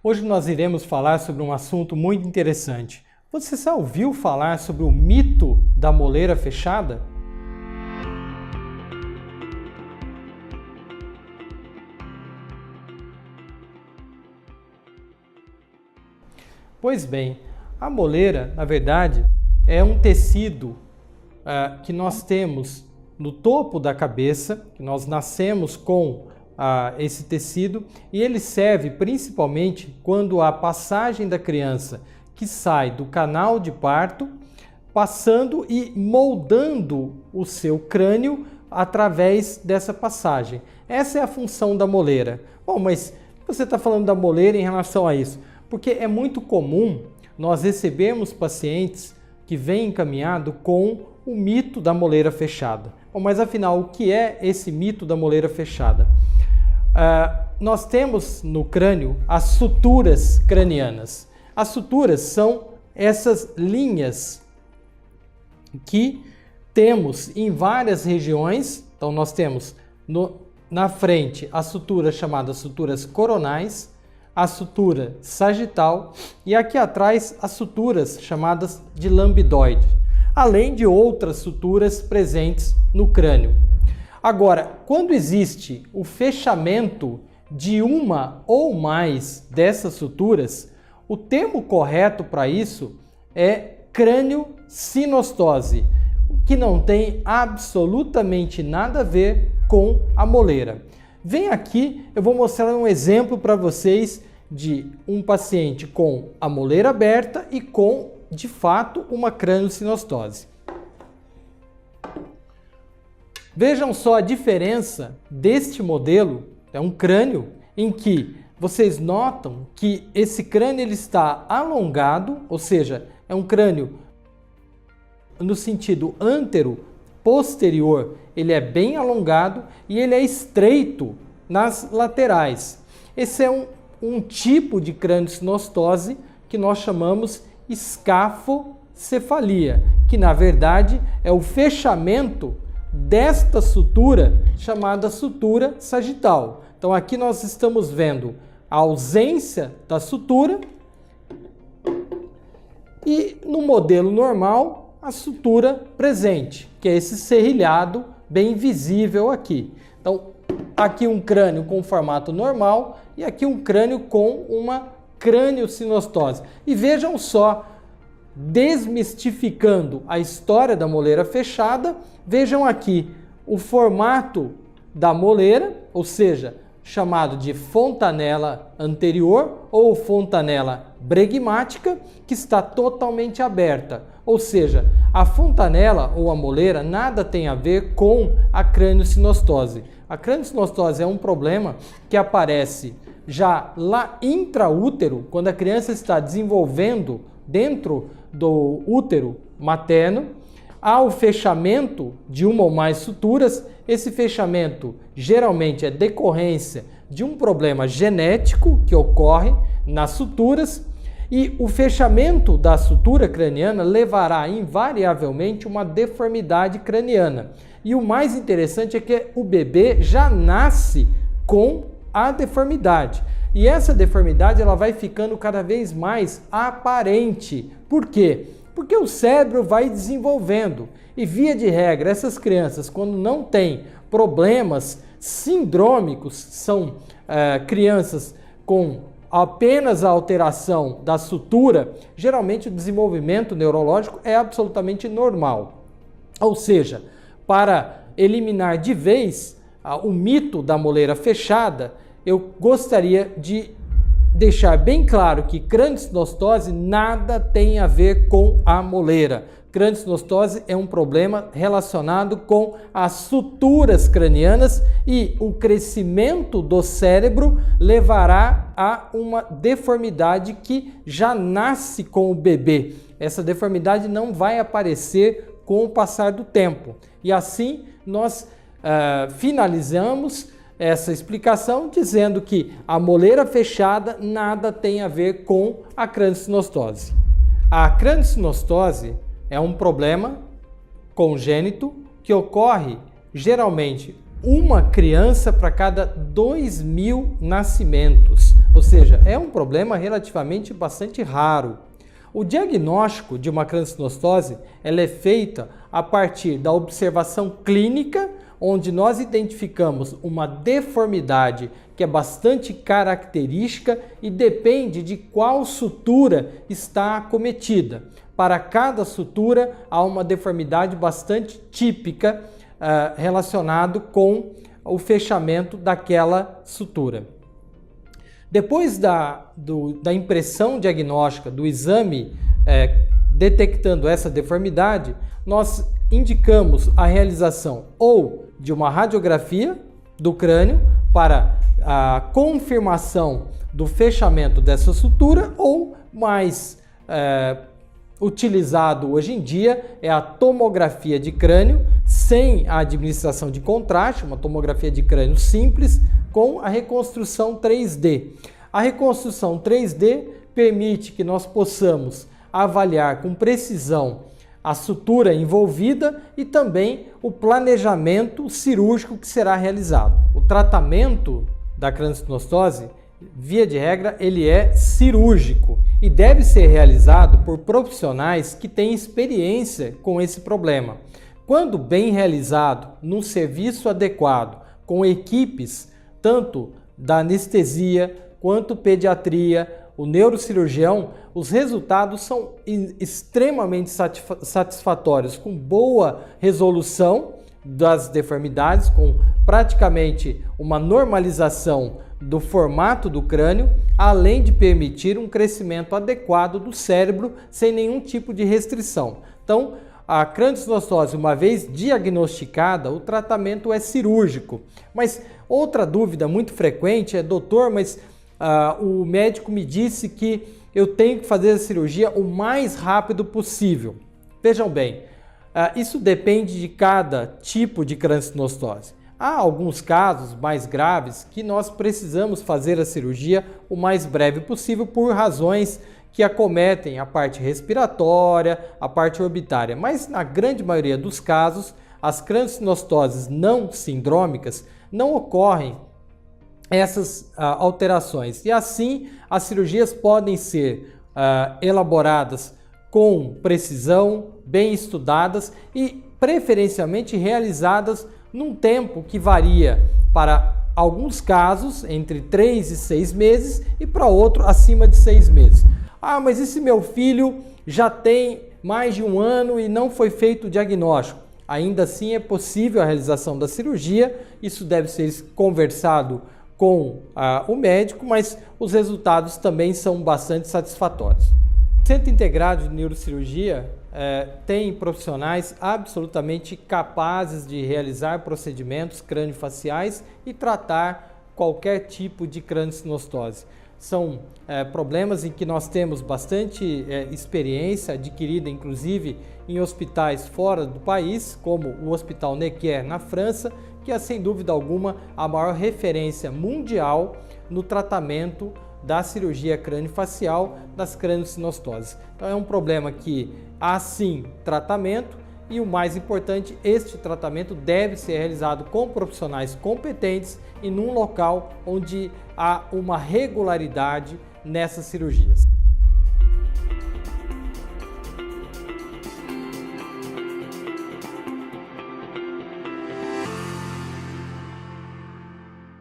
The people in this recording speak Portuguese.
Hoje nós iremos falar sobre um assunto muito interessante. Você já ouviu falar sobre o mito da moleira fechada? Pois bem, a moleira, na verdade, é um tecido que nós temos no topo da cabeça, que nós nascemos com esse tecido, e ele serve principalmente quando há passagem da criança que sai do canal de parto, passando e moldando o seu crânio através dessa passagem. Essa é a função da moleira. Bom, mas você está falando da moleira em relação a isso? Porque é muito comum nós recebermos pacientes que vêm encaminhado com o mito da moleira fechada. Bom, mas afinal, o que é esse mito da moleira fechada? Nós temos no crânio as suturas cranianas. As suturas são essas linhas que temos em várias regiões. Então nós temos na frente as suturas chamadas suturas coronais, a sutura sagital e aqui atrás as suturas chamadas de lambidoide, além de outras suturas presentes no crânio. Agora, quando existe o fechamento de uma ou mais dessas suturas, o termo correto para isso é crânio-sinostose, que não tem absolutamente nada a ver com a moleira. Vem aqui, eu vou mostrar um exemplo para vocês de um paciente com a moleira aberta e com, de fato, uma crânio-sinostose. Vejam só a diferença deste modelo, é um crânio em que vocês notam que esse crânio ele está alongado, ou seja, é um crânio no sentido antero-posterior, ele é bem alongado e ele é estreito nas laterais. Esse é um tipo de crânio-sinostose que nós chamamos escafocefalia, que na verdade é o fechamento desta sutura chamada sutura sagital. Então aqui nós estamos vendo a ausência da sutura e no modelo normal a sutura presente, que é esse serrilhado bem visível aqui. Então aqui um crânio com formato normal e aqui um crânio com uma crânio-sinostose. E vejam só, desmistificando a história da moleira fechada, vejam aqui o formato da moleira, ou seja, chamado de fontanela anterior ou fontanela bregmática, que está totalmente aberta. Ou seja, a fontanela ou a moleira nada tem a ver com a crânio-sinostose. A crânio-sinostose é um problema que aparece já lá intraútero, quando a criança está desenvolvendo dentro do útero materno. Há o fechamento de uma ou mais suturas. Esse fechamento geralmente é decorrência de um problema genético que ocorre nas suturas e o fechamento da sutura craniana levará invariavelmente uma deformidade craniana. E o mais interessante é que o bebê já nasce com a deformidade. E essa deformidade ela vai ficando cada vez mais aparente. Por quê? Porque o cérebro vai desenvolvendo e, via de regra, essas crianças, quando não têm problemas sindrômicos, são crianças com apenas a alteração da sutura, geralmente o desenvolvimento neurológico é absolutamente normal. Ou seja, para eliminar de vez o mito da moleira fechada, eu gostaria de deixar bem claro que crânio-sinostose nada tem a ver com a moleira. Crânio-sinostose é um problema relacionado com as suturas cranianas e o crescimento do cérebro levará a uma deformidade que já nasce com o bebê. Essa deformidade não vai aparecer com o passar do tempo. E assim nós finalizamos essa explicação dizendo que a moleira fechada nada tem a ver com a crânio-sinostose. A crânio-sinostose é um problema congênito que ocorre geralmente uma criança para cada 2.000 nascimentos. ou seja, é um problema relativamente bastante raro. O diagnóstico de uma craniosinostose ela é feita a partir da observação clínica, onde nós identificamos uma deformidade que é bastante característica e depende de qual sutura está acometida. Para cada sutura há uma deformidade bastante típica relacionado com o fechamento daquela sutura. Depois da impressão diagnóstica, do exame detectando essa deformidade, nós indicamos a realização ou de uma radiografia do crânio para a confirmação do fechamento dessa sutura, ou mais utilizado hoje em dia é a tomografia de crânio sem a administração de contraste, uma tomografia de crânio simples com a reconstrução 3D. A reconstrução 3D permite que nós possamos avaliar com precisão a sutura envolvida e também o planejamento cirúrgico que será realizado. O tratamento da craniosinostose, via de regra, ele é cirúrgico e deve ser realizado por profissionais que têm experiência com esse problema. Quando bem realizado, num serviço adequado, com equipes tanto da anestesia quanto pediatria, o neurocirurgião, os resultados são extremamente satisfatórios, com boa resolução das deformidades, com praticamente uma normalização do formato do crânio, além de permitir um crescimento adequado do cérebro sem nenhum tipo de restrição. Então, a craniosinostose, uma vez diagnosticada, o tratamento é cirúrgico. Mas outra dúvida muito frequente é: doutor, mas o médico me disse que eu tenho que fazer a cirurgia o mais rápido possível. Vejam bem, isso depende de cada tipo de craniosinostose. Há alguns casos mais graves que nós precisamos fazer a cirurgia o mais breve possível por razões que acometem a parte respiratória, a parte orbitária. Mas na grande maioria dos casos, as craniosinostoses não sindrômicas não ocorrem essas alterações. E assim, as cirurgias podem ser elaboradas com precisão, bem estudadas e preferencialmente realizadas num tempo que varia para alguns casos entre 3 e 6 meses e para outro acima de 6 meses. Ah, mas e se meu filho já tem mais de 1 ano e não foi feito o diagnóstico? Ainda assim é possível a realização da cirurgia, isso deve ser conversado com o médico, mas os resultados também são bastante satisfatórios. O Centro Integrado de Neurocirurgia tem profissionais absolutamente capazes de realizar procedimentos craniofaciais e tratar qualquer tipo de craniosinostose. São problemas em que nós temos bastante experiência adquirida, inclusive em hospitais fora do país, como o Hospital Necker na França, que é sem dúvida alguma a maior referência mundial no tratamento da cirurgia craniofacial das craniosinostoses. Então é um problema que há sim tratamento e o mais importante, este tratamento deve ser realizado com profissionais competentes e num local onde há uma regularidade nessas cirurgias.